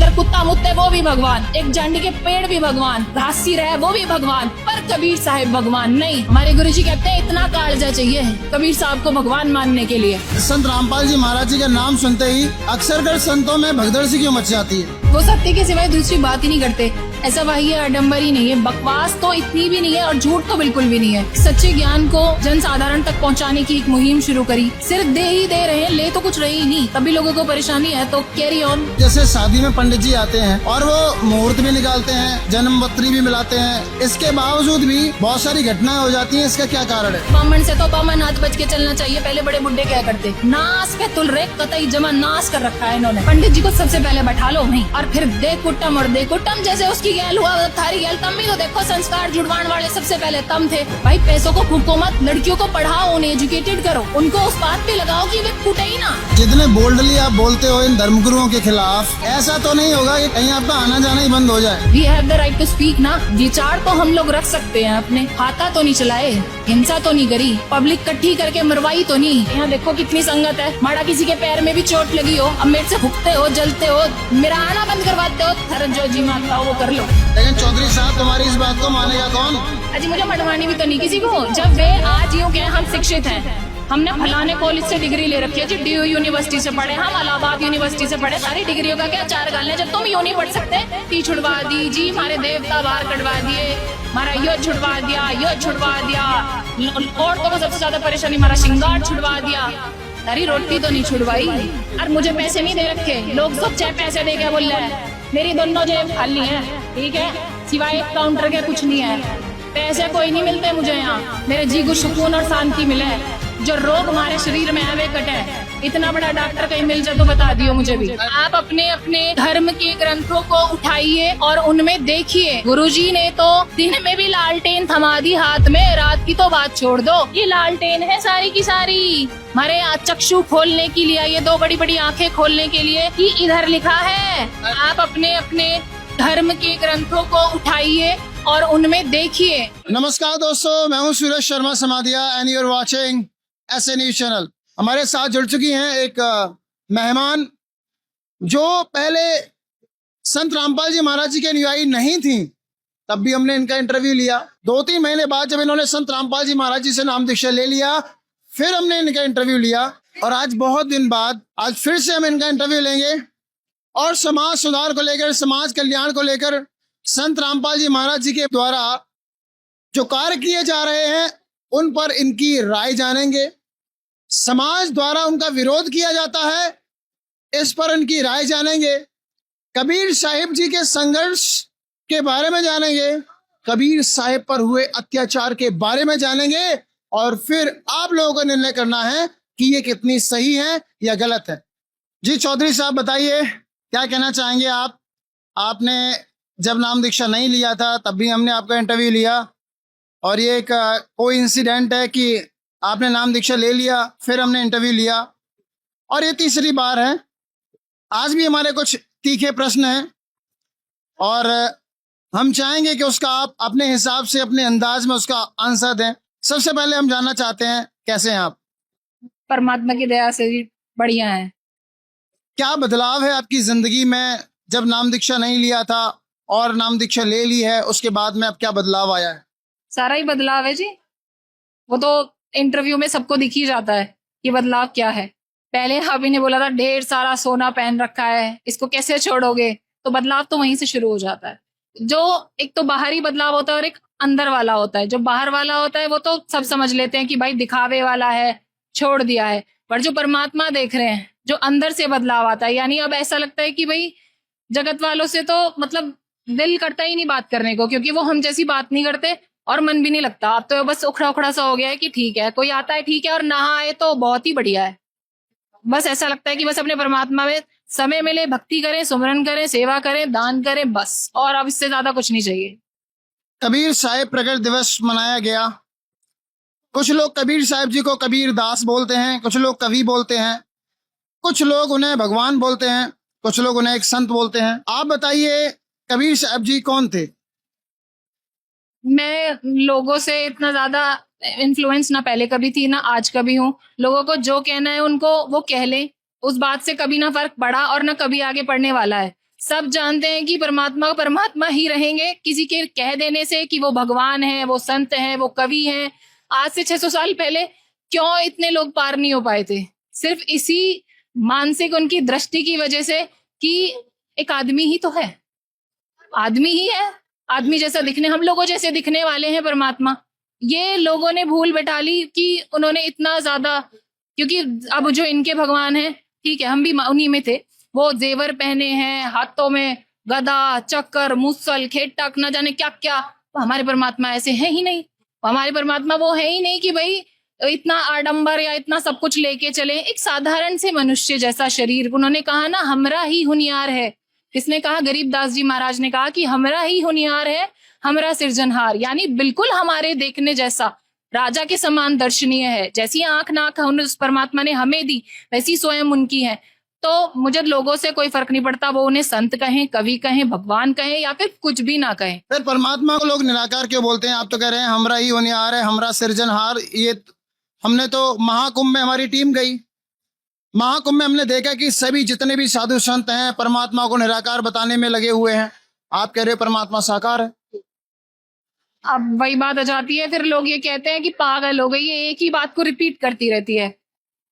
जिधर कुत्ता मुत्ते वो भी भगवान, एक जांडी के पेड़ भी भगवान, घासी रहे वो भी भगवान, पर कबीर साहिब भगवान नहीं। हमारे गुरुजी कहते हैं इतना कालजा चाहिए कबीर साहब को भगवान मानने के लिए। संत रामपाल जी महाराज जी का नाम सुनते ही अक्सर कर संतों में भगदड़ सी क्यों मच जाती है? वो सत्य के सिवाय दूसरी बात ही नहीं करते। ऐसा वही आडम्बर ही नहीं है, बकवास तो इतनी भी नहीं है और झूठ तो बिल्कुल भी नहीं है। सच्चे ज्ञान को जन साधारण तक पहुंचाने की एक मुहिम शुरू करी। सिर्फ दे ही दे रहे हैं, ले तो कुछ रही ही नहीं, तभी लोगों को परेशानी है। तो कैरी ऑन। जैसे शादी में पंडित जी आते हैं और वो मुहूर्त भी निकालते हैं, जन्म पत्री भी मिलाते हैं, इसके बावजूद भी बहुत सारी घटनाएं हो जाती हैं। इसका क्या कारण है? बामन से तो बामन हाथ बच के चलना चाहिए। पहले बड़े बुड्ढे क्या करते, नास पे तुल रे कतई जमा नाश कर रखा है इन्होंने। पंडित जी को सबसे पहले बैठा लो नहीं, और फिर दे कुट्टम और दे कुट्टम। जैसे उसकी गैल हुआ थारी गैल, तम भी तो देखो संस्कार जुड़वाण वाले सबसे पहले तम थे। भाई पैसों को फूको मत, लड़कियों को पढ़ाओ, उन्हें एजुकेटेड करो, उनको उस बात पे लगाओ कि वे फूटे ही ना। जितने बोल्डली आप बोलते हो इन धर्मगुरुओं के खिलाफ, ऐसा तो नहीं होगा कि कहीं आपका आना जाना ही बंद हो जाए? We have the right to speak ना। विचार तो हम लोग रख सकते हैं अपने, खाता तो नहीं चलाए, हिंसा तो नहीं करी, पब्लिक इकट्ठी करके मरवाई तो नहीं। यहाँ देखो कितनी संगत है। माड़ा किसी के पैर में भी चोट लगी हो, अब मेरे से भुगते हो, जलते हो, मेरा आना बंद करवाते हो, थर जो जी मानता हो वो कर लो। लेकिन चौधरी साहब तुम्हारी इस बात को मानेगा कौन? अजी मुझे मटवानी भी तो नहीं किसी को। जब वे आज यूँ कहें हम शिक्षित हैं, हमने फलाने कॉलेज से डिग्री ले रखी है जी, DU यूनिवर्सिटी से पढ़े, हम इलाहाबाद यूनिवर्सिटी से पढ़े, सारी डिग्रियों का क्या चार गाल है। जब तुम यूँ नहीं पढ़ सकते, टी छुड़वा दी जी, हमारे देवता बाहर कटवा दिए, हमारा यो छुड़वा दिया, यो छुड़वा दिया, औरतों को सबसे ज्यादा परेशानी हमारा श्रृंगार छुड़वा दिया, सारी रोटी तो नहीं छुड़वाई। और मुझे पैसे नहीं दे रखे, लोग सब चाहे पैसे दे के बोल रहे हैं। मेरी दोनों जेब खाली है, ठीक है, सिवाय एक काउंटर के कुछ नहीं है। पैसे कोई नहीं मिलते मुझे यहाँ, मेरे जी को सुकून और शांति मिले। जो रोग हमारे शरीर में है वे कटे। इतना बड़ा डॉक्टर कहीं मिल जाए तो बता दियो मुझे भी। आप अपने अपने धर्म के ग्रंथों को उठाइए और उनमें देखिए। गुरुजी ने तो दिन में भी लालटेन थमा दी हाथ में, रात की तो बात छोड़ दो। ये लालटेन है सारी की सारी हमारे चक्षु खोलने के लिए, ये दो बड़ी बड़ी आंखें खोलने के लिए कि इधर लिखा है। आप अपने अपने धर्म के ग्रंथों को उठाइए और उनमें देखिए। नमस्कार दोस्तों, मैं हूँ Suraj Sharma Samadhiya and you are watching ऐसे न्यूज चैनल। हमारे साथ जुड़ चुकी हैं एक मेहमान जो पहले संत रामपाल जी महाराज जी के अनुयायी नहीं थी, तब भी हमने इनका इंटरव्यू लिया। 2-3 महीने बाद जब इन्होंने संत रामपाल जी महाराज जी से नाम दीक्षा ले लिया, फिर हमने इनका इंटरव्यू लिया, और आज बहुत दिन बाद आज फिर से हम इनका इंटरव्यू लेंगे और समाज सुधार को लेकर, समाज कल्याण को लेकर, संत रामपाल जी महाराज जी के द्वारा जो कार्य किए जा रहे हैं उन पर इनकी राय जानेंगे। समाज द्वारा उनका विरोध किया जाता है, इस पर इनकी राय जानेंगे। कबीर साहिब जी के संघर्ष के बारे में जानेंगे, कबीर साहिब पर हुए अत्याचार के बारे में जानेंगे, और फिर आप लोगों को निर्णय करना है कि ये कितनी सही है या गलत है। जी चौधरी साहब बताइए, क्या कहना चाहेंगे आप? आपने जब नाम दीक्षा नहीं लिया था तब भी हमने आपका इंटरव्यू लिया, और ये एक कोई इंसिडेंट है कि आपने नाम दीक्षा ले लिया, फिर हमने इंटरव्यू लिया, और ये तीसरी बार है। आज भी हमारे कुछ तीखे प्रश्न हैं और हम चाहेंगे कि उसका आप अपने हिसाब से, अपने अंदाज में उसका आंसर दें। सबसे पहले हम जानना चाहते हैं, कैसे हैं आप? परमात्मा की दया से जी बढ़िया है। क्या बदलाव है आपकी जिंदगी में जब नाम दीक्षा नहीं लिया था और नाम दीक्षा ले ली है, उसके बाद में अब क्या बदलाव आया है? सारा ही बदलाव है जी, वो तो इंटरव्यू में सबको दिख ही जाता है कि बदलाव क्या है। पहले अभी ने बोला था ढेर सारा सोना पहन रखा है, इसको कैसे छोड़ोगे, तो बदलाव तो वहीं से शुरू हो जाता है। जो एक तो बाहरी बदलाव होता है और एक अंदर वाला होता है। जो बाहर वाला होता है वो तो सब समझ लेते हैं कि भाई दिखावे वाला है, छोड़ दिया है, पर जो परमात्मा देख रहे हैं, जो अंदर से बदलाव आता है, यानी अब ऐसा लगता है कि भाई जगत वालों से तो मतलब दिल करता ही नहीं बात करने को, क्योंकि वो हम जैसी बात नहीं करते और मन भी नहीं लगता। अब तो बस उखड़ा उखड़ा सा हो गया है कि ठीक है, कोई आता है ठीक है, और ना आए तो बहुत ही बढ़िया है। बस ऐसा लगता है कि बस अपने परमात्मा में समय मिले, भक्ति करें, सुमरन करें, सेवा करें, दान करें, बस, और अब इससे ज्यादा कुछ नहीं चाहिए। कबीर साहिब प्रकट दिवस मनाया गया। कुछ लोग कबीर साहिब जी को कबीर दास बोलते हैं, कुछ लोग कवि बोलते हैं, कुछ लोग उन्हें भगवान बोलते हैं, कुछ लोग उन्हें एक संत बोलते हैं। आप बताइए, कबीर साहिब जी कौन थे? मैं लोगों से इतना ज्यादा इन्फ्लुएंस ना पहले कभी थी ना आज कभी हूँ। लोगों को जो कहना है उनको वो कह लें, उस बात से कभी ना फर्क पड़ा और ना कभी आगे पड़ने वाला है। सब जानते हैं कि परमात्मा परमात्मा ही रहेंगे। किसी के कह देने से कि वो भगवान है, वो संत है, वो कवि है, आज से 600 साल पहले क्यों इतने लोग पार नहीं हो पाए थे? सिर्फ इसी मानसिक उनकी दृष्टि की वजह से कि एक आदमी ही तो है, आदमी ही है, आदमी जैसा दिखने, हम लोगों जैसे दिखने वाले हैं परमात्मा। ये लोगों ने भूल बैठा ली कि उन्होंने इतना ज्यादा, क्योंकि अब जो इनके भगवान हैं, ठीक है हम भी उन्हीं में थे, वो जेवर पहने हैं, हाथों में गदा चक्कर मुसल खेटक न जाने क्या क्या। हमारे परमात्मा ऐसे है ही नहीं। हमारे परमात्मा वो है ही नहीं कि भाई इतना आडंबर या इतना सब कुछ लेके चले। एक साधारण से मनुष्य जैसा शरीर, उन्होंने कहा ना हमरा ही हुनियार है। किसने कहा? गरीबदास जी महाराज ने कहा कि हमरा ही हुनियार है, हमरा सिरजनहार, यानी बिल्कुल हमारे देखने जैसा, राजा के समान दर्शनीय है। जैसी आंख नाक उस परमात्मा ने हमें दी वैसी स्वयं उनकी है। तो मुझे लोगों से कोई फर्क नहीं पड़ता, वो उन्हें संत कहें, कवि कहें, भगवान कहें या फिर कुछ भी ना कहें। फिर परमात्मा को लोग निराकार क्यों बोलते हैं? आप तो कह रहे हैं हमरा ही होनिहार है, हमरा सिरजनहार। ये हमने तो महाकुंभ में हमारी टीम गई, महाकुंभ में हमने देखा कि सभी जितने भी साधु संत हैं परमात्मा को निराकार बताने में लगे हुए हैं। आप कह रहे हो परमात्मा साकार है। अब वही बात आ जाती है, फिर लोग ये कहते हैं कि पागल हो गई, ये एक ही बात को रिपीट करती रहती है।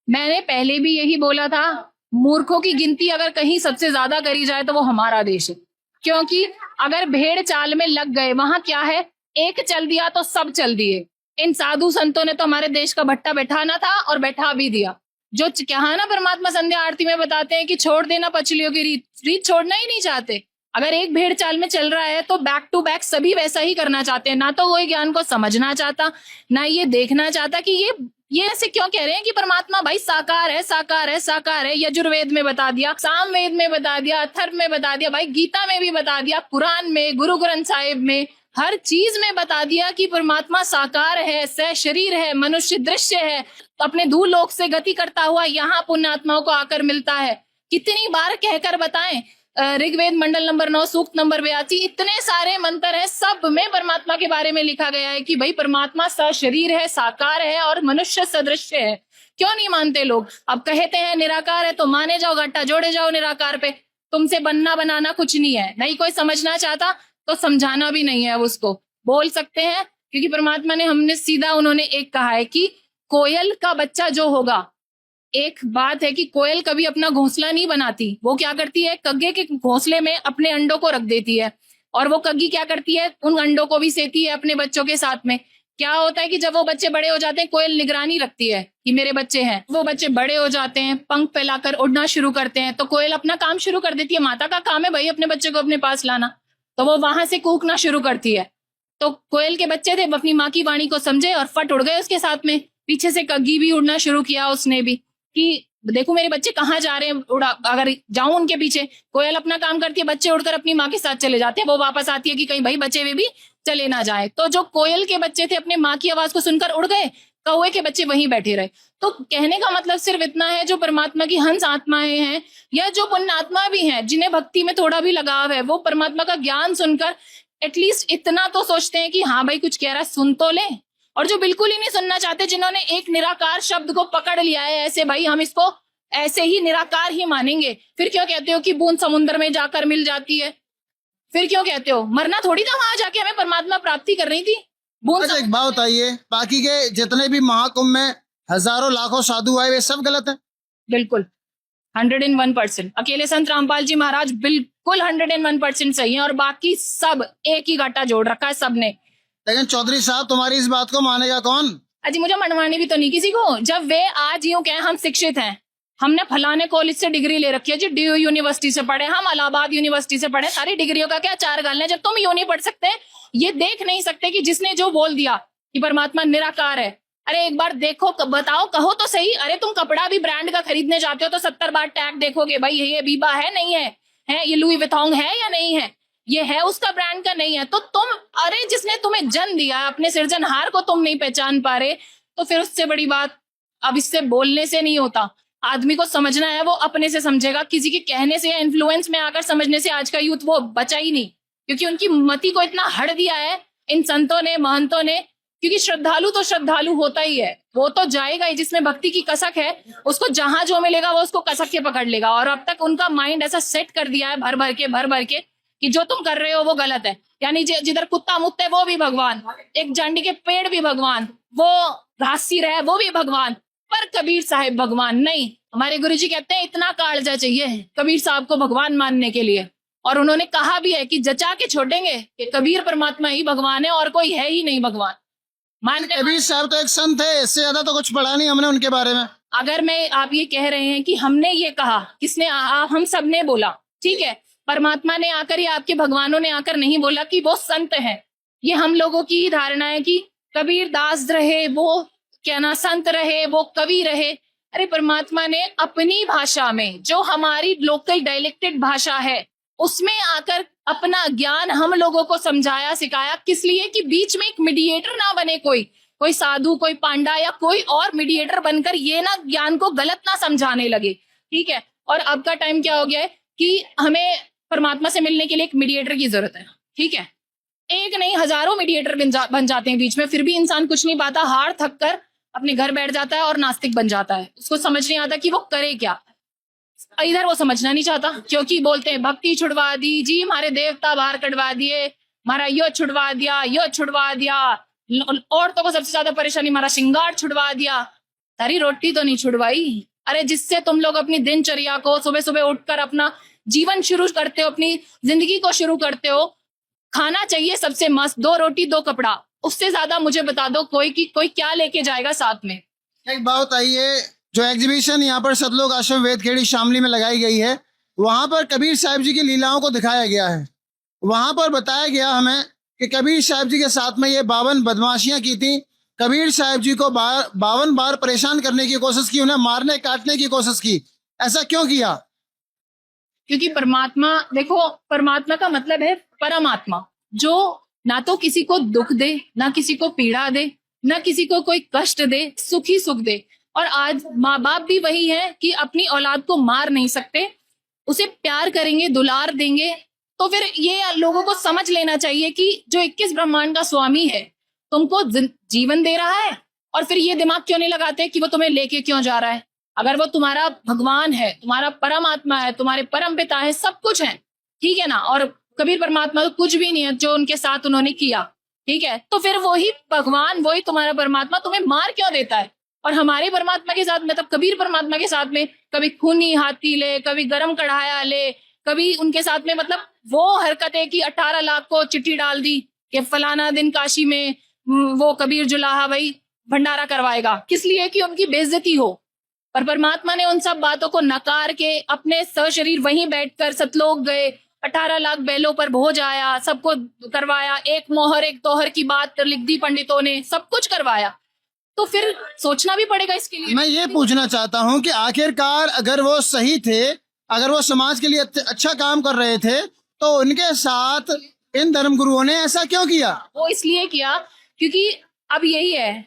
मैंने पहले भी यही बोला था, मूर्खों की गिनती अगर कहीं सबसे ज्यादा करी जाए तो वो हमारा देश है। क्योंकि अगर भेड़ चाल में लग गए, वहां क्या है, एक चल दिया तो सब चल दिए। इन साधु संतों ने तो हमारे देश का भट्टा बैठाना था और बैठा भी दिया। जो क्या ना परमात्मा संध्या आरती में बताते हैं कि छोड़ देना पचलियों की रीत छोड़ना ही नहीं चाहते। अगर एक भेड़ चाल में चल रहा है तो बैक टू बैक सभी वैसा ही करना चाहते हैं। ना तो वो ज्ञान को समझना चाहता, ना ये देखना चाहता कि ये ऐसे क्यों कह रहे हैं कि परमात्मा भाई साकार है, साकार है, साकार है। यजुर्वेद में बता दिया, सामवेद में बता दिया, अथर्व में बता दिया, भाई गीता में भी बता दिया, पुराण में, गुरु ग्रंथ साहिब में, हर चीज में बता दिया कि परमात्मा साकार है, सह शरीर है, मनुष्य दृश्य है, तो अपने धूल लोक से गति करता हुआ यहाँ पुण्यात्माओं को आकर मिलता है। कितनी बार कहकर बताएं, ऋग्वेद मंडल नंबर 9 सूक्त नंबर 82, इतने सारे मंत्र हैं, सब में परमात्मा के बारे में लिखा गया है कि भाई परमात्मा सशरीर है, साकार है और मनुष्य सदृश्य है। क्यों नहीं मानते लोग? अब कहते हैं निराकार है तो माने जाओ, घाटा जोड़े जाओ निराकार पे। तुमसे बनना बनाना कुछ नहीं है। नहीं कोई समझना चाहता तो समझाना भी नहीं है, अब उसको बोल सकते हैं। क्योंकि परमात्मा ने, हमने सीधा, उन्होंने एक कहा है कि कोयल का बच्चा जो होगा, एक बात है कि कोयल कभी अपना घोंसला नहीं बनाती। वो क्या करती है, कग्गे के घोंसले में अपने अंडों को रख देती है, और वो कग्गी क्या करती है, उन अंडों को भी सेती है अपने बच्चों के साथ में। क्या होता है कि जब वो बच्चे बड़े हो जाते हैं, कोयल निगरानी रखती है कि मेरे बच्चे हैं। वो बच्चे बड़े हो जाते हैं, पंख फैलाकर उड़ना शुरू करते हैं, तो कोयल अपना काम शुरू कर देती है। माता का काम है भाई अपने बच्चे को अपने पास लाना, तो वो वहां से कूकना शुरू करती है। तो कोयल के बच्चे थे, अपनी माँ की वाणी को समझे और फट उड़ गए उसके साथ में। पीछे से कग्गी भी उड़ना शुरू किया उसने भी कि देखो मेरे बच्चे कहाँ जा रहे हैं, उड़ा, अगर जाऊं उनके पीछे। कोयल अपना काम करती है, बच्चे उड़कर अपनी माँ के साथ चले जाते हैं। वो वापस आती है कि कहीं भाई बच्चे वे भी चले ना जाए। तो जो कोयल के बच्चे थे अपने माँ की आवाज को सुनकर उड़ गए, कौवे के बच्चे वहीं बैठे रहे। तो कहने का मतलब सिर्फ इतना है, जो परमात्मा की हंस आत्माएं हैं या जो पुण्यात्मा भी हैं, जिन्हें भक्ति में थोड़ा भी लगाव है, वो परमात्मा का ज्ञान सुनकर एटलीस्ट इतना तो सोचते हैं कि हाँ भाई कुछ कह रहा है, सुन तो ले। और जो बिल्कुल ही नहीं सुनना चाहते, जिन्होंने एक निराकार शब्द को पकड़ लिया है, ऐसे भाई हम इसको ऐसे ही निराकार ही मानेंगे। फिर क्यों कहते हो कि बूंद समुद्र में जाकर मिल जाती है? फिर क्यों कहते हो? मरना थोड़ी था, वहां जाके हमें परमात्मा प्राप्ति करनी थी। अच्छा एक बात बताइए, बाकी के जितने भी महाकुंभ में हजारों लाखों साधु आए, वे सब गलत है? बिल्कुल 101%। अकेले संत रामपाल जी महाराज बिल्कुल 101% सही है, और बाकी सब एक ही घाटा जोड़ रखा है सबने। लेकिन चौधरी साहब तुम्हारी इस बात को मानेगा कौन? अजी मुझे मनवानी भी तो नहीं किसी को। जब वे आज यूं कहें हम शिक्षित हैं, हमने फलाने कॉलेज से डिग्री ले रखी है जी, डीयू यूनिवर्सिटी से पढ़े, हम इलाहाबाद यूनिवर्सिटी से पढ़े, सारी डिग्रियों का क्या चार गालने। जब तुम यूं नहीं पढ़ सकते, ये देख नहीं सकते कि जिसने जो बोल दिया कि परमात्मा निराकार है, अरे एक बार देखो, बताओ, कहो तो सही। अरे तुम कपड़ा भी ब्रांड का खरीदने जाते हो तो 70 बार टैग देखोगे, भाई ये बीबा है नहीं है, ये लुई विथोंग है या नहीं है, ये है उसका ब्रांड का नहीं है। तो तुम, अरे जिसने तुम्हें जन्म दिया, अपने सिरजनहार को तुम नहीं पहचान पा रहे, तो फिर उससे बड़ी बात अब इससे बोलने से नहीं होता। आदमी को समझना है, वो अपने से समझेगा। किसी के कहने से या इन्फ्लुएंस में आकर समझने से आज का यूथ वो बचा ही नहीं, क्योंकि उनकी मति को इतना हड़ दिया है इन संतों ने, महंतों ने। क्योंकि श्रद्धालु तो श्रद्धालु होता ही है, वो तो जाएगा ही, जिसमें भक्ति की कसक है उसको जहां जो मिलेगा वो उसको कसक के पकड़ लेगा। और अब तक उनका माइंड ऐसा सेट कर दिया है भर भर के कि जो तुम कर रहे हो वो गलत है। यानी जिधर कुत्ता मुत्ते वो भी भगवान, एक जांडी के पेड़ भी भगवान, वो घासी रहे वो भी भगवान, पर कबीर साहिब भगवान नहीं। हमारे गुरुजी कहते हैं इतना कालजा चाहिए कबीर साहब को भगवान मानने के लिए। और उन्होंने कहा भी है कि जचा के छोड़ेंगे कि कबीर परमात्मा ही भगवान है और कोई है ही नहीं भगवान। मानते कबीर साहब तो एक संत है, इससे ज्यादा तो कुछ पढ़ा नहीं हमने उनके बारे में। अगर मैं आप ये कह रहे हैं कि हमने ये कहा, किसने हम सब ने बोला, ठीक है, परमात्मा ने आकर या आपके भगवानों ने आकर नहीं बोला कि वो संत है। ये हम लोगों की धारणा है कि कबीर दास रहे, वो क्या ना संत रहे, वो कवि रहे। अरे परमात्मा ने अपनी भाषा में, जो हमारी लोकल डायलेक्टेड भाषा है, उसमें आकर अपना ज्ञान हम लोगों को समझाया सिखाया। किस लिए? कि बीच में एक मीडिएटर ना बने कोई साधु, कोई पांडा या कोई और मीडिएटर बनकर ये ना ज्ञान को गलत ना समझाने लगे, ठीक है। और अब का टाइम क्या हो गया है कि हमें परमात्मा से मिलने के लिए एक मीडिएटर की जरूरत है, ठीक है। एक नहीं हजारों मीडिएटर बन जाते हैं बीच में, फिर भी इंसान कुछ नहीं पाता, हार थक कर अपने घर बैठ जाता है और नास्तिक बन जाता है। उसको समझ नहीं आता कि वो करे क्या। इधर वो समझना नहीं चाहता क्योंकि बोलते हैं भक्ति छुड़वा दी जी, हमारे देवता बाहर कटवा दिए, हमारा यो छुड़वा दिया, यो छुड़वा दिया, औरतों को सबसे ज्यादा परेशानी हमारा श्रृंगार छुड़वा दिया। तारी रोटी तो नहीं छुड़वाई। अरे जिससे तुम लोग अपनी दिनचर्या को सुबह सुबह उठकर अपना जीवन शुरू करते हो, अपनी जिंदगी को शुरू करते हो, खाना चाहिए सबसे मस्त, 2 रोटी 2 कपड़ा। उससे ज्यादा मुझे बता दो कोई क्या लेके जाएगा साथ में। एक बात आइए, जो एग्जीबिशन यहाँ पर सतलोक आश्रम वेदखेड़ी शामली में लगाई गई है, वहां पर कबीर साहब जी की लीलाओं को दिखाया गया है। वहां पर बताया गया हमें कि कबीर साहब जी के साथ में ये 52 बदमाशियां की थी। कबीर साहब जी को 52 बार परेशान करने की कोशिश की, उन्हें मारने काटने की कोशिश की। ऐसा क्यों किया? क्योंकि परमात्मा, देखो परमात्मा का मतलब है परमात्मा, जो ना तो किसी को दुख दे, ना किसी को पीड़ा दे, ना किसी को कोई कष्ट दे, सुख ही सुख दे। और आज माँ बाप भी वही है कि अपनी औलाद को मार नहीं सकते, उसे प्यार करेंगे, दुलार देंगे। तो फिर ये लोगों को समझ लेना चाहिए कि जो 21 ब्रह्मांड का स्वामी है तुमको जीवन दे रहा है, और फिर ये दिमाग क्यों नहीं लगाते कि वो तुम्हें लेके क्यों जा रहा है। अगर वो तुम्हारा भगवान है, तुम्हारा परमात्मा है, तुम्हारे परम पिता है, सब कुछ है, ठीक है ना। और कबीर परमात्मा तो कुछ भी नहीं है जो उनके साथ उन्होंने किया, ठीक है। तो फिर वही भगवान, वही तुम्हारा परमात्मा तुम्हें मार क्यों देता है। और हमारे परमात्मा के साथ, मतलब कबीर परमात्मा के साथ में कभी खूनी हाथी ले, कभी गरम कढ़ाया ले, कभी उनके साथ में मतलब वो हरकत है कि 18 लाख को चिट्ठी डाल दी कि फलाना दिन काशी में वो कबीर जुलाहा भाई भंडारा करवाएगा, किस लिए? कि उनकी बेइज्जती हो। पर परमात्मा ने उन सब बातों को नकार के अपने सशरीर वहीं बैठकर सतलोक गए, 18 लाख बैलों पर भोज आया, सबको करवाया, एक मोहर एक तोहर की बात लिख दी पंडितों ने, सब कुछ करवाया। तो फिर सोचना भी पड़ेगा इसके लिए। मैं ये पूछना चाहता हूँ कि आखिरकार अगर वो सही थे, अगर वो समाज के लिए अच्छा काम कर रहे थे, तो उनके साथ इन धर्मगुरुओं ने ऐसा क्यों किया? वो इसलिए किया क्योंकि अब यही है,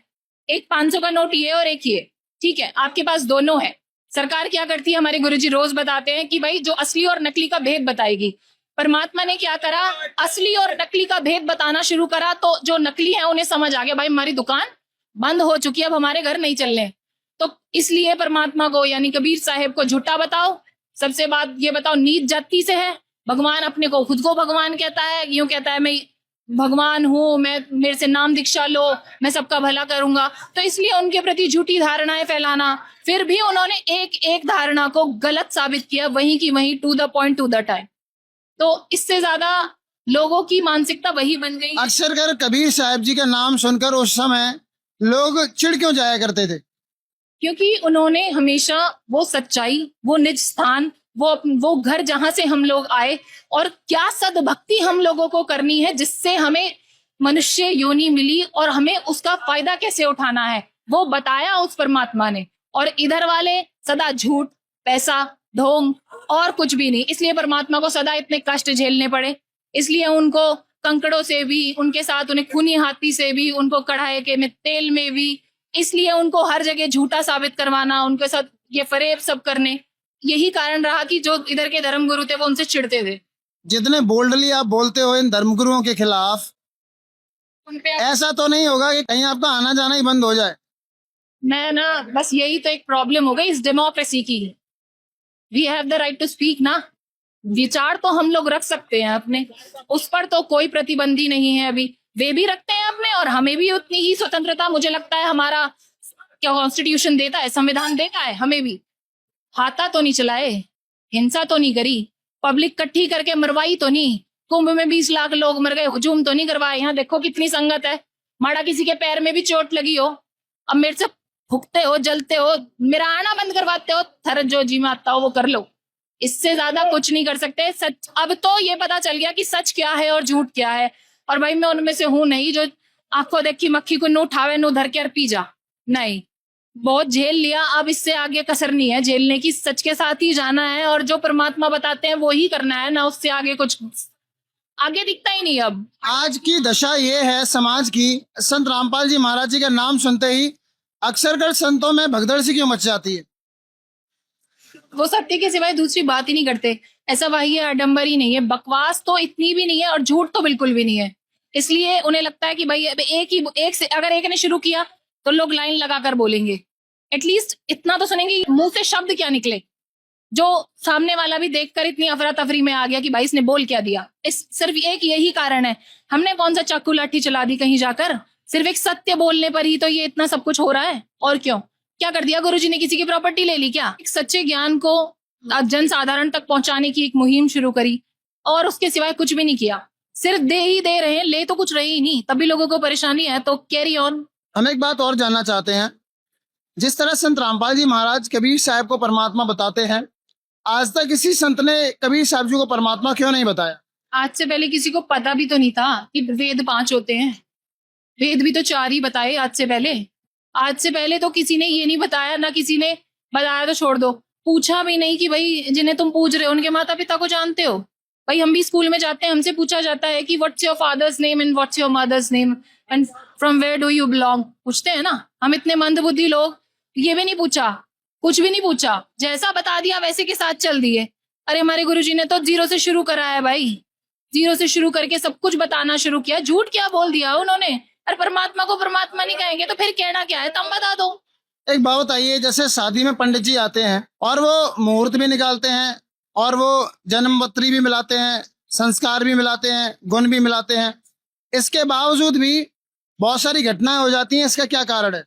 एक 500 का नोट ये और एक ये, ठीक है, आपके पास दोनों है। सरकार क्या करती है, हमारे गुरुजी रोज बताते हैं कि भाई जो असली और नकली का भेद बताएगी। परमात्मा ने क्या करा, असली और नकली का भेद बताना शुरू करा, तो जो नकली है उन्हें समझ आ गया भाई हमारी दुकान बंद हो चुकी है, अब हमारे घर नहीं चलने। तो इसलिए परमात्मा को यानी कबीर साहेब को झूठा बताओ। सबसे बात ये बताओ, नीच जाति से है, भगवान अपने को खुद को भगवान कहता है, यूं कहता है मैं भगवान हूँ, मैं मेरे से नाम दीक्षा लो, मैं सबका भला करूंगा। तो इसलिए उनके प्रति झूठी धारणाएं फैलाना, फिर भी उन्होंने एक एक धारणा को गलत साबित किया, वहीं की वहीं, to the point to the time. तो इससे ज्यादा लोगों की मानसिकता वही बन गई। अक्सर कर कबीर साहब जी का नाम सुनकर उस समय लोग चिढ़ क्यों जाया करते थे? क्योंकि उन्होंने हमेशा वो सच्चाई, वो निज स्थान, वो घर जहां से हम लोग आए, और क्या सद्भक्ति हम लोगों को करनी है जिससे हमें मनुष्य योनि मिली और हमें उसका फायदा कैसे उठाना है, वो बताया उस परमात्मा ने। और इधर वाले सदा झूठ, पैसा, ढोंग और कुछ भी नहीं। इसलिए परमात्मा को सदा इतने कष्ट झेलने पड़े, इसलिए उनको कंकड़ों से भी, उनके साथ उन्हें खूनी हाथी से भी, उनको कढ़ाई के में तेल में भी, इसलिए उनको हर जगह झूठा साबित करवाना, उनके साथ ये फरेब सब करने, यही कारण रहा कि जो इधर के धर्मगुरु थे वो उनसे चिढ़ते थे। जितने बोल्डली आप बोलते हो इन धर्मगुरुओं के खिलाफ, उनपे ऐसा तो नहीं होगा कि कहीं आपका आना जाना ही बंद हो जाए? मैं ना बस यही तो एक प्रॉब्लम हो गई इस डेमोक्रेसी की। We have the right to speak ना, विचार तो हम लोग रख सकते हैं अपने, उस पर तो कोई प्रतिबंधी नहीं है अभी। वे भी रखते हैं अपने और हमें भी उतनी ही स्वतंत्रता मुझे लगता है हमारा क्या कॉन्स्टिट्यूशन देता है, संविधान देता है हमें भी। हाथा तो नहीं चलाए, हिंसा तो नहीं करी, पब्लिक इकट्ठी करके मरवाई तो नहीं, कुंभ में 20 लाख लोग मर गए, हुजूम तो नहीं करवाए। यहाँ देखो कितनी संगत है, माड़ा किसी के पैर में भी चोट लगी हो, अब मेरे से फुकते हो, जलते हो, मेरा आना बंद करवाते हो, थर जो जी में आता हो वो कर लो। इससे ज्यादा कुछ नहीं कर सकते। सच अब तो ये पता चल गया कि सच क्या है और झूठ क्या है। और भाई मैं उनमें से हूं नहीं जो आंखों देखी मक्खी को नू उठावे नू धर के और पी जा, नहीं। बहुत झेल लिया, अब इससे आगे कसर नहीं है झेलने की, सच के साथ ही जाना है और जो परमात्मा बताते हैं वो ही करना है ना, उससे आगे कुछ आगे दिखता ही नहीं। अब आज की दशा ये है समाज की, संत रामपाल जी महाराज जी का नाम सुनते ही अक्सर कर संतों में भगदड़ सी क्यों मच जाती है? वो सत्य के सिवाय दूसरी बात ही नहीं करते। ऐसा वही है, आडंबर ही नहीं है, बकवास तो इतनी भी नहीं है और झूठ तो बिल्कुल भी नहीं है। इसलिए उन्हें लगता है कि भाई एक से अगर एक ने शुरू किया तो लोग लाइन लगाकर बोलेंगे, एटलीस्ट इतना तो सुनेंगे मुंह से शब्द क्या निकले, जो सामने वाला भी देखकर इतनी अफरा तफरी में आ गया कि भाई इसने बोल क्या दिया। इस सिर्फ एक यही कारण है, हमने कौन सा चाकू लाठी चला दी कहीं जाकर, सिर्फ एक सत्य बोलने पर ही तो ये इतना सब कुछ हो रहा है। और क्यों, क्या कर दिया गुरुजी ने, किसी की प्रॉपर्टी ले ली क्या? एक सच्चे ज्ञान को जन साधारण तक पहुंचाने की एक मुहिम शुरू करी और उसके सिवाय कुछ भी नहीं किया, सिर्फ दे ही दे रहे हैं, ले तो कुछ रहे ही नहीं, तभी लोगों को परेशानी है। तो कैरी ऑन। हम एक बात और जानना चाहते हैं, जिस तरह संत रामपाल जी महाराज कबीर साहब को परमात्मा बताते हैं, आज तक किसी संत ने कबीर साहब जी को परमात्मा क्यों नहीं बताया? आज से पहले किसी को पता भी तो नहीं था कि वेद 5 होते हैं, वेद भी तो 4 ही बताए आज से पहले। आज से पहले तो किसी ने ये नहीं बताया, ना किसी ने बताया तो छोड़ दो, पूछा भी नहीं कि भाई जिन्हें तुम पूछ रहे हो उनके माता पिता को जानते हो? भाई हम भी स्कूल में जाते हैं, हमसे पूछा जाता है कि what's your father's name and what's your mother's name and from where do you belong, पूछते हैं ना। हम इतने मंदबुद्धि लोग, ये भी नहीं पूछा, कुछ भी नहीं पूछा, जैसा बता दिया वैसे के साथ चल दिए। अरे हमारे गुरुजी ने तो 0 से शुरू करा है भाई, 0 से शुरू करके सब कुछ बताना शुरू किया। झूठ क्या बोल दिया उन्होंने? अरे परमात्मा को परमात्मा नहीं कहेंगे तो फिर कहना क्या है, तुम बता दो। एक बात बताइए, जैसे शादी में पंडित जी आते हैं और वो मुहूर्त भी निकालते हैं और वो जन्मपत्री भी मिलाते हैं, संस्कार भी मिलाते हैं, गुण भी मिलाते हैं, इसके बावजूद भी बहुत सारी घटनाएं हो जाती हैं, इसका क्या कारण है?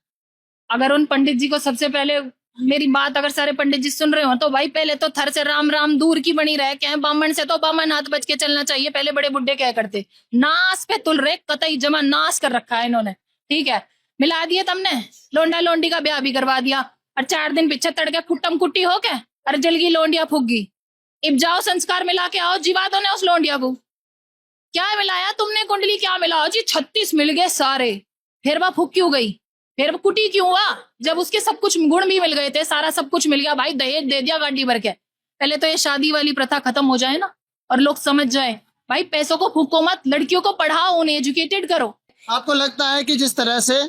अगर उन पंडित जी को सबसे पहले मेरी बात अगर सारे पंडित जी सुन रहे हो तो भाई पहले तो थर से राम राम दूर की बनी रहे, क्या बामन से तो बामन हाथ बच के चलना चाहिए। पहले बड़े बुड्ढे क्या करते, नाश पे तुल रहे, कतई जमा नाश कर रखा है इन्होंने, ठीक है। मिला दिए तुमने, लोंडा लोंडी का ब्याह भी करवा दिया और 4 दिन पीछे तड़के कुट्टम कुट्टी हो के अरे जलगी लोंडिया फूक गई। इब जाओ संस्कार मिला के आओ, जीवा दो ने उस लोंडिया को। क्या मिलाया तुमने कुंडली, क्या मिलाओ जी? 36 मिल गए सारे, फिर वह फूक क्यों गई, फिर वो कुटी क्यों हुआ? जब उसके सब कुछ गुण भी मिल गए थे, सारा सब कुछ मिल गया, भाई दहेज दे दिया गाड़ी भर के। पहले तो ये शादी वाली प्रथा खत्म हो जाए ना और लोग समझ जाए, भाई पैसों को फूको मत, लड़कियों को पढ़ाओ, उन्हें एजुकेटेड करो। आपको लगता है कि जिस तरह से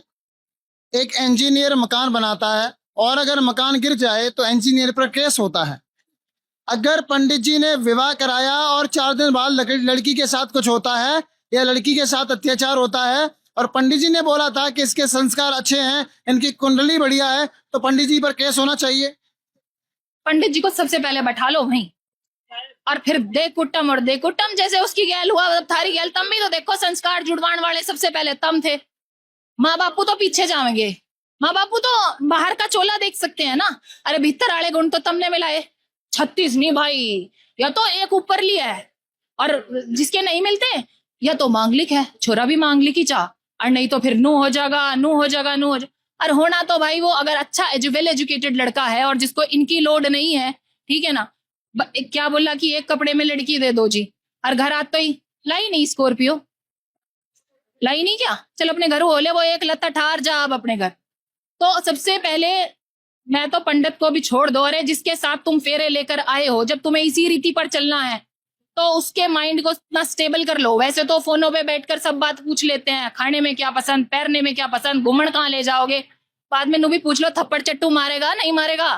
एक इंजीनियर मकान बनाता है और अगर मकान गिर जाए तो इंजीनियर पर केस होता है, अगर पंडित जी ने विवाह कराया और 4 दिन बाद लड़की के साथ कुछ होता है या लड़की के साथ अत्याचार होता है और पंडित जी ने बोला था कि इसके संस्कार अच्छे हैं, इनकी कुंडली बढ़िया है, तो पंडित जी पर केस होना चाहिए? पंडित जी को सबसे पहले बैठा लो वहीं और फिर दे कुट्टम और दे कुट्टम। जैसे उसकी गैल हुआ थारी गैल, तम भी तो देखो संस्कार जुड़वाण वाले सबसे पहले तम थे। माँ बापू तो पीछे जाएंगे, माँ बापू तो बाहर का चोला देख सकते हैं ना, अरे भीतर वाले गुण तो तमने मिलाए। 36 नहीं भाई, या तो एक ऊपर लिया है और जिसके नहीं मिलते या तो मांगलिक है, छोरा भी मांगलिक ही चाह, और नहीं तो फिर नू हो जाएगा, नू हो जाएगा, नू हो जाएगा। और होना तो भाई वो अगर अच्छा वेल एजुकेटेड लड़का है और जिसको इनकी लोड नहीं है, ठीक है ना। क्या बोला कि एक कपड़े में लड़की दे दो जी, और घर आते तो ही लाई नहीं स्कॉर्पियो, लाई नहीं क्या, चल अपने घर हो ले वो एक लत्ता ठार जा अब अपने घर। तो सबसे पहले मैं तो पंडित को भी छोड़ दो, अरे जिसके साथ तुम फेरे लेकर आए हो, जब तुम्हें इसी रीति पर चलना है तो उसके माइंड को इतना स्टेबल कर लो। वैसे तो फोनों पे बैठकर सब बात पूछ लेते हैं, खाने में क्या पसंद, पैरने में क्या पसंद, घूमण कहाँ ले जाओगे, बाद में नू भी पूछ लो थप्पड़ चट्टू मारेगा नहीं मारेगा।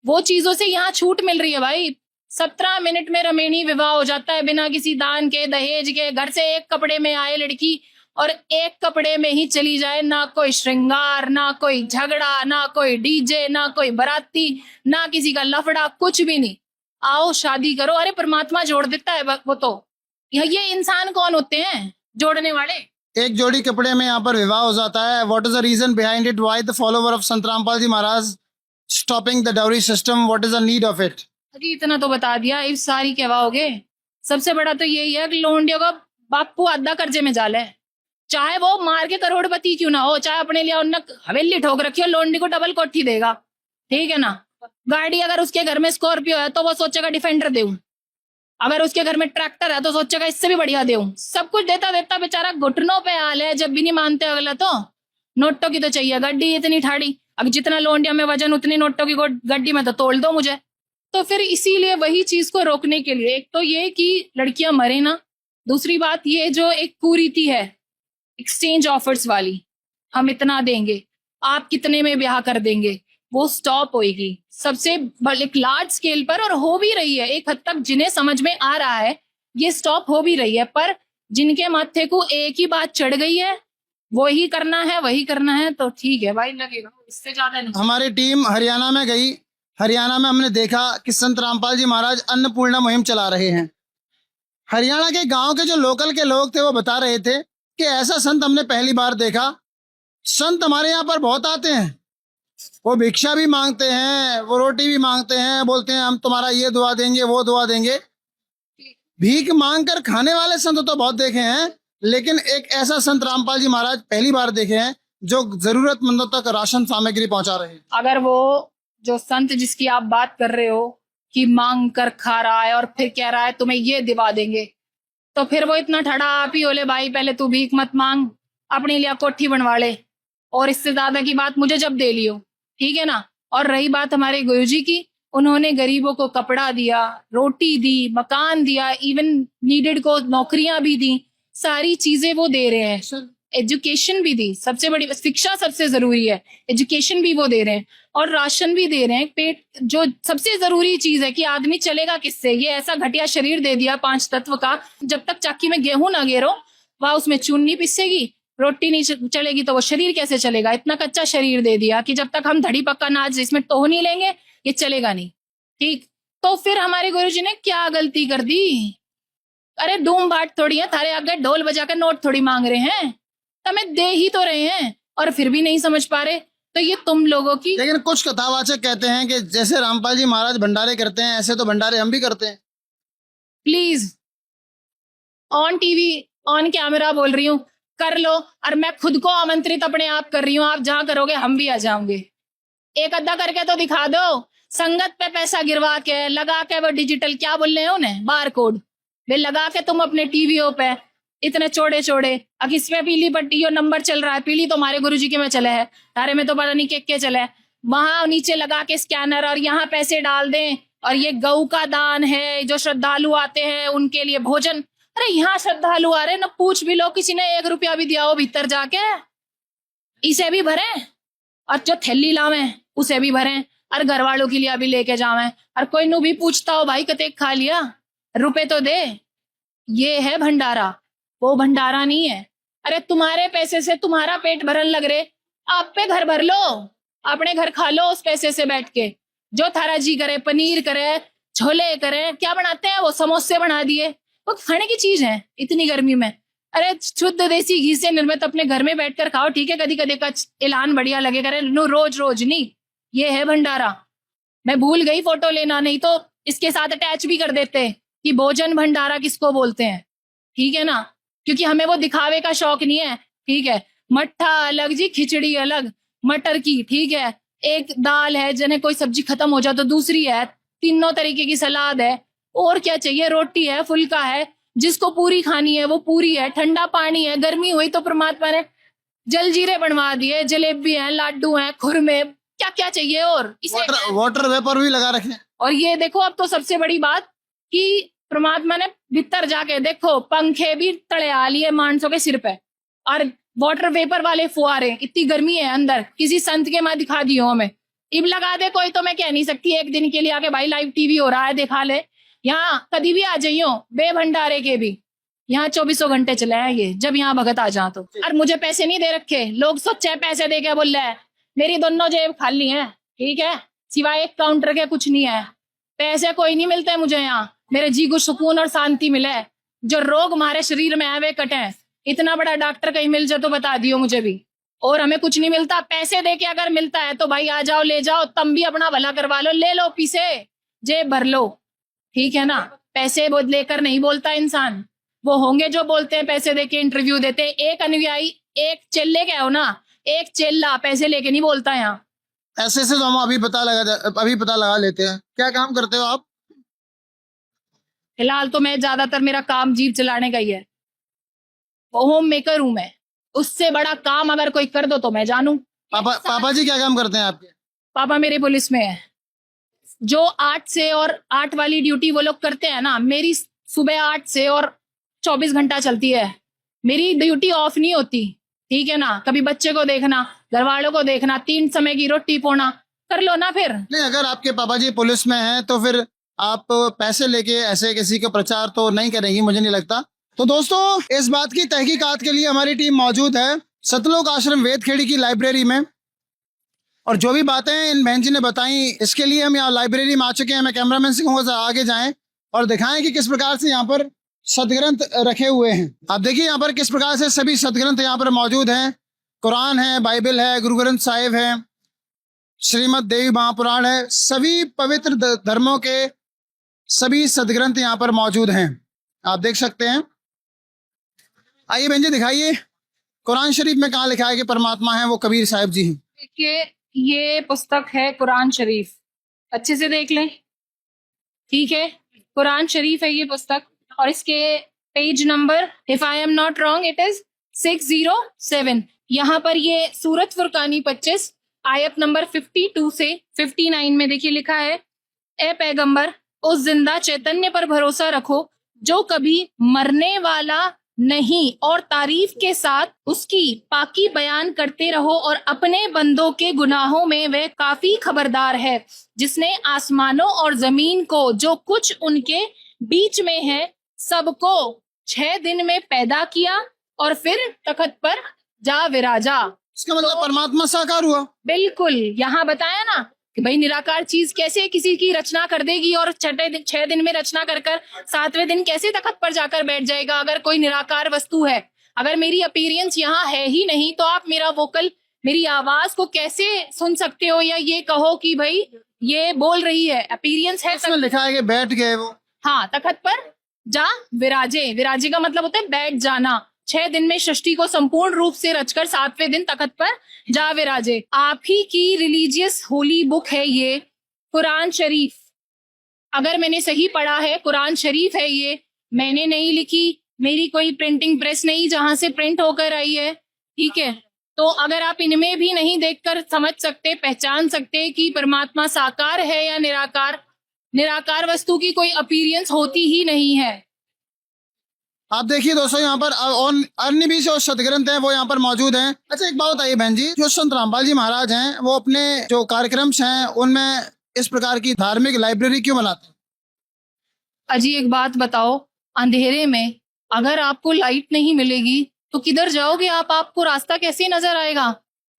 वो चीजों से यहाँ छूट मिल रही है भाई। 17 मिनट में रमेणी विवाह हो जाता है बिना किसी दान के, दहेज के। घर से एक कपड़े में आए लड़की और एक कपड़े में ही चली जाए, ना कोई श्रृंगार, ना कोई झगड़ा, ना कोई डीजे, ना कोई बाराती, ना किसी का लफड़ा, कुछ भी नहीं। आओ शादी करो। अरे परमात्मा जोड़ देता है वो तो, ये इंसान कौन होते हैं जोड़ने वाले? एक जोड़ी कपड़े में यहाँ पर विवाह हो जाता है। What is the reason behind it? Why the follower of Sant Rampal ji Maharaj stopping the dowry system? What is the need of it? अजी इतना तो बता दिया, इस सारी क्या होगे। सबसे बड़ा तो यही है कि लोंडियों का बापू आधा कर्जे में जाले, चाहे वो मार के करोड़पति क्यों ना हो, चाहे अपने लिए उन्हें हवेली ठोक रखी हो, लोंडी को डबल कोठी देगा, ठीक है ना। गाड़ी अगर उसके घर में स्कॉर्पियो है तो वो सोचेगा डिफेंडर देऊं, अगर उसके घर में ट्रैक्टर है तो सोचेगा इससे भी बढ़िया देऊं। सब कुछ देता देता बेचारा घुटनों पे हाल है। जब भी नहीं मानते अगला तो नोटों की तो चाहिए गड्डी इतनी ठाड़ी। अब जितना लोंडिया में वजन उतनी नोटों की गड्डी में तो तोड़ दो मुझे। तो फिर इसीलिए वही चीज को रोकने के लिए, एक तो ये कि लड़कियां मरे ना, दूसरी बात ये जो एक कुरीति है एक्सचेंज ऑफर्स वाली, हम इतना देंगे आप कितने में ब्याह कर देंगे, वो स्टॉप होएगी सबसे एक लार्ज स्केल पर। और हो भी रही है एक हद तक, जिन्हें समझ में आ रहा है ये स्टॉप हो भी रही है। पर जिनके माथे को एक ही बात चढ़ गई है, वही करना है वही करना है, तो ठीक है भाई लगेगा, इससे ज्यादा नहीं। हमारी टीम हरियाणा में गई। हरियाणा में हमने देखा कि संत रामपाल जी महाराज अन्नपूर्णा मुहिम चला रहे हैं। हरियाणा के गांव के जो लोकल के लोग थे वो बता रहे थे कि ऐसा संत हमने पहली बार देखा। संत हमारे यहाँ पर बहुत आते हैं, वो भिक्षा भी मांगते हैं, वो रोटी भी मांगते हैं, बोलते हैं हम तुम्हारा ये दुआ देंगे वो दुआ देंगे। भीख मांग कर खाने वाले संत तो बहुत देखे हैं, लेकिन एक ऐसा संत रामपाल जी महाराज पहली बार देखे हैं जो जरूरतमंदों तक राशन सामग्री पहुंचा रहे हैं। अगर वो जो संत जिसकी आप बात कर रहे हो कि मांग कर खा रहा है और फिर कह रहा है तुम्हें ये दिवा देंगे, तो फिर वो इतना ठड़ा आप ही बोले भाई पहले तू भीख मत मांग, अपने लिए कोठी बनवा ले, और इससे ज्यादा की बात मुझे जब दे लियो, ठीक है ना। और रही बात हमारे गुरुजी की, उन्होंने गरीबों को कपड़ा दिया, रोटी दी, मकान दिया, इवन नीडेड को नौकरियां भी दी, सारी चीजें वो दे रहे हैं। एजुकेशन भी दी, सबसे बड़ी शिक्षा सबसे जरूरी है, एजुकेशन भी वो दे रहे हैं और राशन भी दे रहे हैं। पेट जो सबसे जरूरी चीज है कि आदमी चलेगा किससे, ये ऐसा घटिया शरीर दे दिया 5 तत्व का, जब तक चक्की में गेहूं ना गेरो वह उसमें चून नहीं पिसेगी, रोटी नहीं चलेगी तो वो शरीर कैसे चलेगा। इतना कच्चा शरीर दे दिया कि जब तक हम धड़ी पक्का नाच इसमें टोह नहीं लेंगे ये चलेगा नहीं, ठीक। तो फिर हमारे गुरुजी ने क्या गलती कर दी? अरे धूम बाट थोड़ी है, थारे आगे ढोल बजा कर नोट थोड़ी मांग रहे हैं, हमें दे ही तो रहे हैं और फिर भी नहीं समझ पा रहे। तो ये तुम लोगों की, लेकिन कुछ कथावाचक कहते हैं कि जैसे रामपाल जी महाराज भंडारे करते हैं ऐसे तो भंडारे हम भी करते हैं। Please on TV on camera बोल रही हूँ, कर लो। और मैं खुद को आमंत्रित अपने आप कर रही हूँ, आप जहां करोगे हम भी आ जाओगे। एक अद्धा करके तो दिखा दो, संगत पे पैसा गिरवा के लगा के वो डिजिटल क्या बोल रहे हैं उन्हें, बार कोड वे लगा के तुम अपने टीवीओ पे इतने चौड़े चौड़े, अब इसमें पीली पट्टी नंबर चल रहा है, पीली तो हमारे गुरुजी के में चले है, तारे में तो पता नहीं के चले है, वहां नीचे लगा के स्कैनर और यहाँ पैसे डाल दें, और ये गऊ का दान है, जो श्रद्धालु आते हैं उनके लिए भोजन। अरे यहाँ श्रद्धालु आ रहे ना, पूछ भी लो किसी ने 1 रुपया भी दिया हो भीतर जाके, इसे भी भरे, और जो थैली लावे उसे भी भरे, और घर वालों के लिए अभी लेके जावे, और कोई नु भी पूछता हो भाई कते खा लिया, रुपए तो दे। ये है भंडारा, वो भंडारा नहीं है। अरे तुम्हारे पैसे से तुम्हारा पेट भरन लग रहे, आप पे घर भर लो, अपने घर खा लो उस पैसे से बैठ के, जो थारा जी करे, पनीर करे, छोले करे, क्या बनाते हैं वो, समोसे बना दिए, वो खाने की चीज है इतनी गर्मी में। अरे शुद्ध देसी घी से निर्मित अपने घर में बैठकर खाओ, ठीक है, कदी कदी का ऐलान बढ़िया लगे करे, नो रोज रोज नहीं। ये है भंडारा। मैं भूल गई फोटो लेना, नहीं तो इसके साथ अटैच भी कर देते कि भोजन भंडारा किसको बोलते हैं, ठीक है ना, क्योंकि हमें वो दिखावे का शौक नहीं है, ठीक है। मट्ठा अलग जी, खिचड़ी अलग, मटर की, ठीक है, एक दाल है, जिन्हें कोई सब्जी खत्म हो जाए तो दूसरी है, तीनों तरीके की सलाद है, और क्या चाहिए, रोटी है, फुल्का है, जिसको पूरी खानी है वो पूरी है, ठंडा पानी है, गर्मी हुई तो परमात्मा ने जलजीरे बनवा दिए, जलेबी है, लाडू है, खुरमे, क्या क्या चाहिए। और इसे वाटर वेपर भी लगा रखे। और ये देखो अब तो सबसे बड़ी बात कि परमात्मा ने भीतर जाके देखो पंखे भी तड़े आ लिए मानसों के सिर पे, और वाटर वेपर वाले फुहारे, इतनी गर्मी है अंदर, किसी संत के मां दिखा दियो हमें, इब लगा दे कोई, तो मैं कह नहीं सकती एक दिन के लिए आके भाई लाइव टीवी हो रहा है दिखा ले, यहाँ कभी भी आ जाइयो, बे भंडारे के भी, यहाँ 24 घंटे चले हैं ये, जब यहाँ भगत आ जा तो। और मुझे पैसे नहीं दे रखे, लोग सच्चे पैसे दे के बोल रहे हैं। मेरी दोनों जेब खाली है, ठीक है, सिवाय एक काउंटर के कुछ नहीं है। पैसे कोई नहीं मिलते मुझे यहाँ, मेरे जी को सुकून और शांति मिले। जो रोग हमारे शरीर में है वे कटे। इतना बड़ा डॉक्टर कहीं मिल जाए तो बता दियो मुझे भी। और हमें कुछ नहीं मिलता, पैसे दे के अगर मिलता है तो भाई आ जाओ, ले जाओ, तुम भी अपना भला करवा लो, ले लो पीसे, जेब भर लो, ठीक है ना। पैसे लेकर नहीं बोलता इंसान। वो होंगे जो बोलते हैं पैसे देके इंटरव्यू देते हैं। एक अनुयायी, एक चेल्ले क्या हो ना, एक चेल्ला पैसे लेके नहीं बोलता यहाँ। ऐसे से तो हम अभी पता लगा लेते हैं। क्या काम करते हो आप? फिलहाल तो मैं ज्यादातर मेरा काम जीप चलाने का ही है। होम मेकर हूं मैं। उससे बड़ा काम अगर कोई कर दो तो मैं जानू। पापा जी क्या काम करते हैं आपके? पापा मेरे पुलिस में है। जो 8 से और 8 वाली ड्यूटी वो लोग करते हैं ना, मेरी सुबह 8 से और 24 घंटा चलती है। मेरी ड्यूटी ऑफ नहीं होती, ठीक है ना। कभी बच्चे को देखना, घर वालों को देखना, 3 समय की रोटी पोना कर लो ना। फिर नहीं, अगर आपके पापा जी पुलिस में हैं तो फिर आप पैसे लेके ऐसे किसी का प्रचार तो नहीं करेंगी, मुझे नहीं लगता। तो दोस्तों, इस बात की तहकीकात के लिए हमारी टीम मौजूद है सतलोक आश्रम वेदखेड़ी की लाइब्रेरी में। और जो भी बातें इन बहन जी ने बताई, इसके लिए हम यहाँ लाइब्रेरी में आ चुके हैं। मैं कैमरामैन से कहूँगा आगे जाएं और दिखाएं कि किस प्रकार से यहाँ पर सदग्रंथ रखे हुए हैं। आप देखिए यहाँ पर किस प्रकार से सभी सदग्रंथ यहाँ पर मौजूद हैं। कुरान है, बाइबल है, गुरु ग्रंथ साहिब है, श्रीमद् देवी महापुराण है। सभी पवित्र धर्मों के सभी सदग्रंथ यहाँ पर मौजूद हैं, आप देख सकते हैं। आइए बहन जी दिखाइए, कुरान शरीफ में कहाँ लिखा है कि परमात्मा है वो कबीर साहिब जी हैं? देखिए, ये पुस्तक है कुरान शरीफ, अच्छे से देख लें, ठीक है। कुरान शरीफ है ये पुस्तक, और इसके page number, if I am not wrong, it is 607। यहाँ पर ये सूरत फुरकानी 25 आयत नंबर 52 से 59 में देखिए लिखा है, ए पैगंबर, उस जिंदा चैतन्य पर भरोसा रखो जो कभी मरने वाला नहीं, और तारीफ के साथ उसकी पाकी बयान करते रहो, और अपने बंदों के गुनाहों में वह काफी खबरदार है, जिसने आसमानों और जमीन को जो कुछ उनके बीच में है सबको 6 दिन में पैदा किया और फिर तख्त पर जा विराजा। इसका मतलब परमात्मा साकार हुआ। बिल्कुल, यहाँ बताया ना कि भाई निराकार चीज कैसे किसी की रचना कर देगी और 6 दिन में रचना कर 7वें दिन कैसे तख्त पर जाकर बैठ जाएगा अगर कोई निराकार वस्तु है। अगर मेरी अपीयरेंस यहाँ है ही नहीं तो आप मेरा वोकल, मेरी आवाज को कैसे सुन सकते हो, या ये कहो कि भाई ये बोल रही है। अपीयरेंस है, इसमें लिखा है कि बैठ गए वो। हाँ, तख्त पर जा विराजे। विराजे का मतलब होता है बैठ जाना। 6 दिन में सृष्टि को संपूर्ण रूप से रचकर 7वें दिन तख्त पर जा विराजे। आप ही की रिलीजियस होली बुक है ये कुरान शरीफ। अगर मैंने सही पढ़ा है, कुरान शरीफ है ये, मैंने नहीं लिखी, मेरी कोई प्रिंटिंग प्रेस नहीं जहां से प्रिंट होकर आई है, ठीक है। तो अगर आप इनमें भी नहीं देखकर समझ सकते, पहचान सकते कि परमात्मा साकार है या निराकार, निराकार वस्तु की कोई अपीयरेंस होती ही नहीं है। आप देखिए दोस्तों, यहाँ पर अन्य भी जो सदग्रंथ हैं वो यहाँ पर मौजूद हैं। अच्छा, एक बात बताइए बहन जी, जो संत रामपाल जी महाराज हैं वो अपने जो कार्यक्रम हैं उनमें इस प्रकार की धार्मिक लाइब्रेरी क्यों बनाते हैं? अजी एक बात बताओ, अंधेरे में अगर आपको लाइट नहीं मिलेगी तो किधर जाओगे आप? आपको रास्ता कैसे नजर आएगा?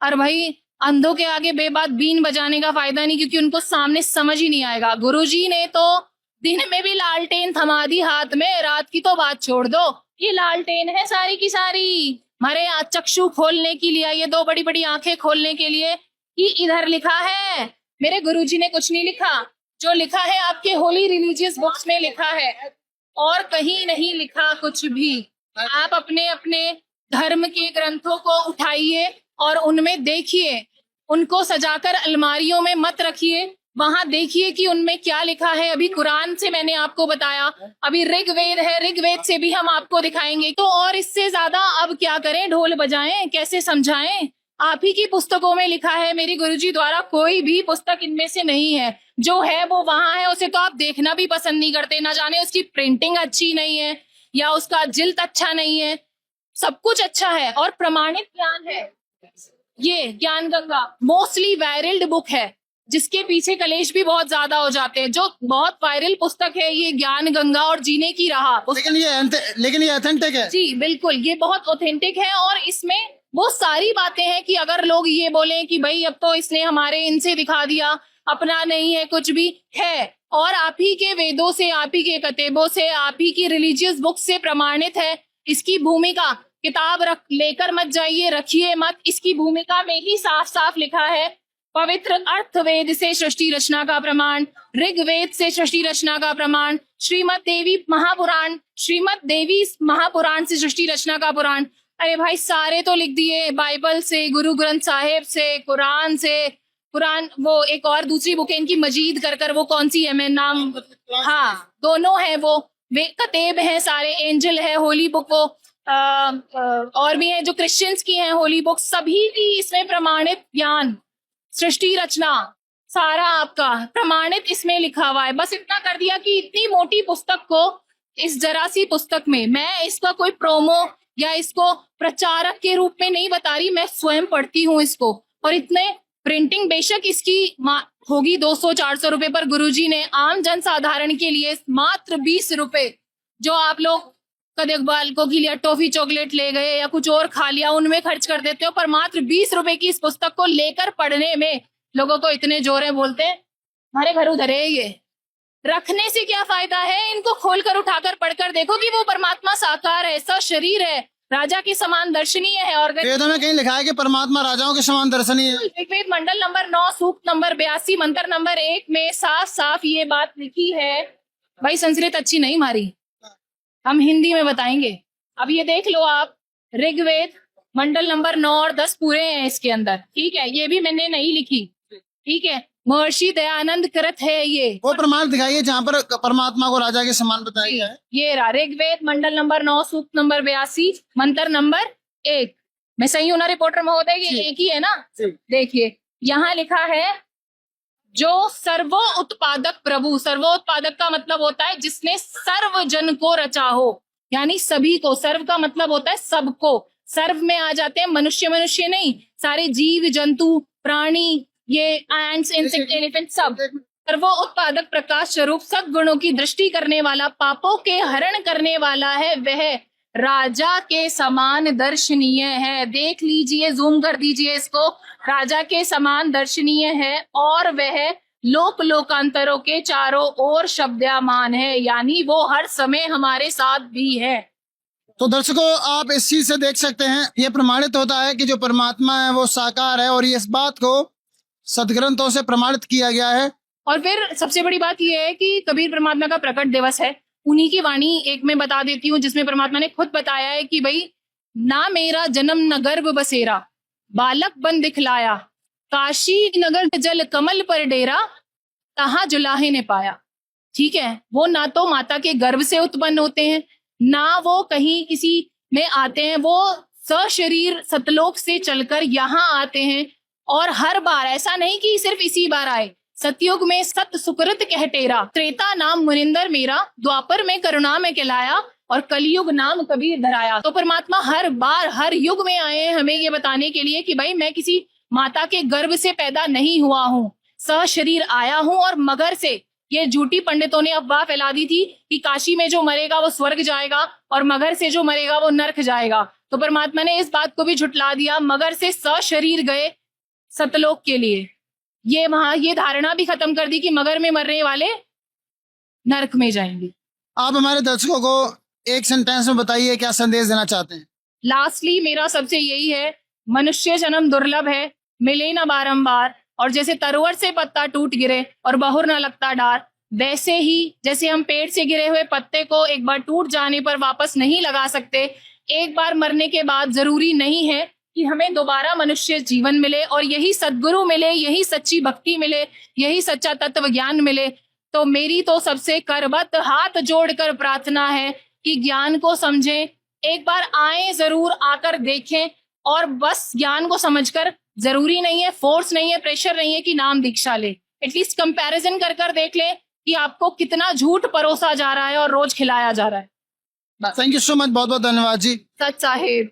और भाई अंधों के आगे बेबात बीन बजाने का फायदा नहीं, क्योंकि उनको सामने समझ ही नहीं आएगा। गुरुजी ने तो दिन में भी लालटेन थमा दी हाथ में, रात की तो बात छोड़ दो, ये लालटेन है सारी की सारी हमारे चक्षु खोलने के लिए, ये 2 बड़ी बड़ी आंखें खोलने के लिए कि इधर लिखा है। मेरे गुरुजी ने कुछ नहीं लिखा, जो लिखा है आपके होली रिलीजियस बुक्स में लिखा है, और कहीं नहीं लिखा कुछ भी। आप अपने अपने धर्म के ग्रंथों को उठाइए और उनमें देखिए, उनको सजाकर अलमारियों में मत रखिए, वहां देखिए कि उनमें क्या लिखा है। अभी कुरान से मैंने आपको बताया, अभी ऋग्वेद है, ऋग्वेद से भी हम आपको दिखाएंगे। तो और इससे ज्यादा अब क्या करें, ढोल बजाएं, कैसे समझाएं? आप ही की पुस्तकों में लिखा है, मेरी गुरुजी द्वारा कोई भी पुस्तक इनमें से नहीं है। जो है वो वहां है, उसे तो आप देखना भी पसंद नहीं करते। ना जाने उसकी प्रिंटिंग अच्छी नहीं है या उसका जिल्द अच्छा नहीं है, सब कुछ अच्छा है और प्रमाणित ज्ञान है। ये ज्ञान गंगा मोस्टली वायरल्ड बुक है, जिसके पीछे कलेश भी बहुत ज्यादा हो जाते हैं। जो बहुत वायरल पुस्तक है ये ज्ञान गंगा और जीने की राह। लेकिन ये ऑथेंटिक है जी बिल्कुल, ये बहुत ऑथेंटिक है और इसमें वो सारी बातें हैं कि अगर लोग ये बोलें कि भाई अब तो इसने हमारे इनसे दिखा दिया, अपना नहीं है कुछ भी है, और आप ही के वेदों से, आप ही के कतेबों से, आप ही की रिलीजियस बुक से प्रमाणित है। इसकी भूमिका किताब लेकर मत जाइए, रखिए मत, इसकी भूमिका में ही साफ साफ लिखा है पवित्र अर्थवेद से सृष्टि रचना का प्रमाण, ऋग्वेद से सृष्टि रचना का प्रमाण, श्रीमद् देवी महापुराण से सृष्टि रचना का पुराण। अरे भाई सारे तो लिख दिए, बाइबल से, गुरु ग्रंथ साहिब से, कुरान वो एक और दूसरी बुक है इनकी मजीद कर वो कौन सी है, मैं नाम, हाँ दोनों है वो, वे कतेब है सारे, एंजल है, होली बुक वो और भी है जो क्रिश्चियंस की है होली बुक, सभी की इसमें प्रमाणित ज्ञान, सृष्टि रचना सारा आपका प्रमाणित इसमें लिखा हुआ है। बस इतना कर दिया कि इतनी मोटी पुस्तक को इस जरा सी पुस्तक में, मैं इसका कोई प्रोमो या इसको प्रचारक के रूप में नहीं बता रही, मैं स्वयं पढ़ती हूँ इसको, और इतने प्रिंटिंग बेशक इसकी होगी 200-400 रुपए, पर गुरुजी ने आम जन साधारण के लिए मात्र 20 रुपए, जो आप लोग कदे बालकों के लिए टॉफी चॉकलेट ले गए या कुछ और खा लिया उनमें खर्च कर देते हो, पर मात्र 20 रुपए की इस पुस्तक को लेकर पढ़ने में लोगों को इतने जोर है, बोलते हैं हमारे घर उधर है ये, रखने से क्या फायदा है, इनको खोलकर उठाकर पढ़कर देखो कि वो परमात्मा साकार है, सशरीर है, राजा के समान दर्शनीय है। और वेदों में कहीं लिखा है कि परमात्मा राजाओं के समान दर्शनीय है। ऋग्वेद मंडल नंबर 9 सूक्त नंबर 82 मंत्र नंबर 1 में साफ साफ ये बात लिखी है। भाई संस्कृत अच्छी नहीं हमारी, हम हिंदी में बताएंगे। अब ये देख लो आप, ऋग्वेद मंडल नंबर 9 और 10 पूरे हैं इसके अंदर, ठीक है, ये भी मैंने नहीं लिखी, ठीक है, महर्षि दयानंद कृत है ये। वो प्रमाण दिखाइए जहाँ पर परमात्मा को राजा के समान बताया गया है। ये रहा ऋग्वेद मंडल नंबर 9 सूक्त नंबर 82 मंत्र नंबर 1। मैं सही हूं ना रिपोर्टर महोदय, ये एक ही है ना? देखिए यहाँ लिखा है, जो सर्वो उत्पादक प्रभु, सर्वो उत्पादक का मतलब होता है जिसने सर्व जन को रचा हो, यानी सभी को, सर्व का मतलब होता है सबको, सर्व में आ जाते हैं मनुष्य नहीं, सारे जीव जंतु प्राणी, ये एंड्स इंसेक्ट एलिफेंट सब। सर्वो उत्पादक प्रकाश स्वरूप सद्गुणों की दृष्टि करने वाला, पापों के हरण करने वाला है, वह राजा के समान दर्शनीय है। देख लीजिए, जूम कर दीजिए इसको, राजा के समान दर्शनीय है और वह लोक लोकांतरों के चारों ओर शब्दमान है, यानी वो हर समय हमारे साथ भी है। तो दर्शकों आप इस चीज से देख सकते हैं, ये प्रमाणित होता है कि जो परमात्मा है वो साकार है, और ये इस बात को सदग्रंथों से प्रमाणित किया गया है। और फिर सबसे बड़ी बात यह है कि कबीर परमात्मा का प्रकट दिवस है, उन्हीं की वाणी एक मैं बता देती हूँ, जिसमें परमात्मा ने खुद बताया है कि भाई ना मेरा जन्म न गर्भ बसेरा, बालक बन दिखलाया, काशी नगर जल कमल पर डेरा, तहां जुलाहे ने पाया। ठीक है, वो ना तो माता के गर्भ से उत्पन्न होते हैं, ना वो कहीं किसी में आते हैं, वो सशरीर सतलोक से चलकर यहाँ आते हैं। और हर बार ऐसा नहीं कि सिर्फ इसी बार आए, सतयुग में सत सुकृत कह टेरा, त्रेता नाम मुनिंदर मेरा, द्वापर में करुणा में कहलाया, और कलयुग नाम कबीर धराया। तो परमात्मा हर बार हर युग में आए हैं हमें ये बताने के लिए कि भाई मैं किसी माता के गर्भ से पैदा नहीं हुआ हूँ, सशरीर आया हूँ। और मगर से, ये झूठी पंडितों ने अफवाह फैला दी थी कि काशी में जो मरेगा वो स्वर्ग जाएगा और मगर से जो मरेगा वो नरक जाएगा। तो परमात्मा ने इस बात को भी झुठला दिया, मगर से सशरीर गए सतलोक के लिए, ये वहां ये धारणा भी खत्म कर दी कि मगर में मरने वाले नरक में जाएंगे। आप हमारे दर्शकों को एक सेंटेंस में बताइए क्या संदेश देना चाहते हैं। लास्टली मेरा सबसे यही है, मनुष्य जन्म दुर्लभ है, मिले न बारंबार, और जैसे तरोवर से पत्ता टूट गिरे और बहुर न लगता डार, वैसे ही जैसे हम पेड़ से गिरे हुए पत्ते को एक बार टूट जाने पर वापस नहीं लगा सकते, एक बार मरने के बाद जरूरी नहीं है कि हमें दोबारा मनुष्य जीवन मिले और यही सद्गुरु मिले, यही सच्ची भक्ति मिले, यही सच्चा तत्व ज्ञान मिले। तो मेरी तो सबसे करबद्ध हाथ जोड़कर प्रार्थना है कि ज्ञान को समझें, एक बार आए, जरूर आकर देखें, और बस ज्ञान को समझकर, जरूरी नहीं है, फोर्स नहीं है, प्रेशर नहीं है कि नाम दीक्षा ले, एटलीस्ट कंपैरिजन कर कर देख ले कि आपको कितना झूठ परोसा जा रहा है और रोज खिलाया जा रहा है। थैंक यू सो मच, बहुत बहुत धन्यवाद जी। सच साहेब।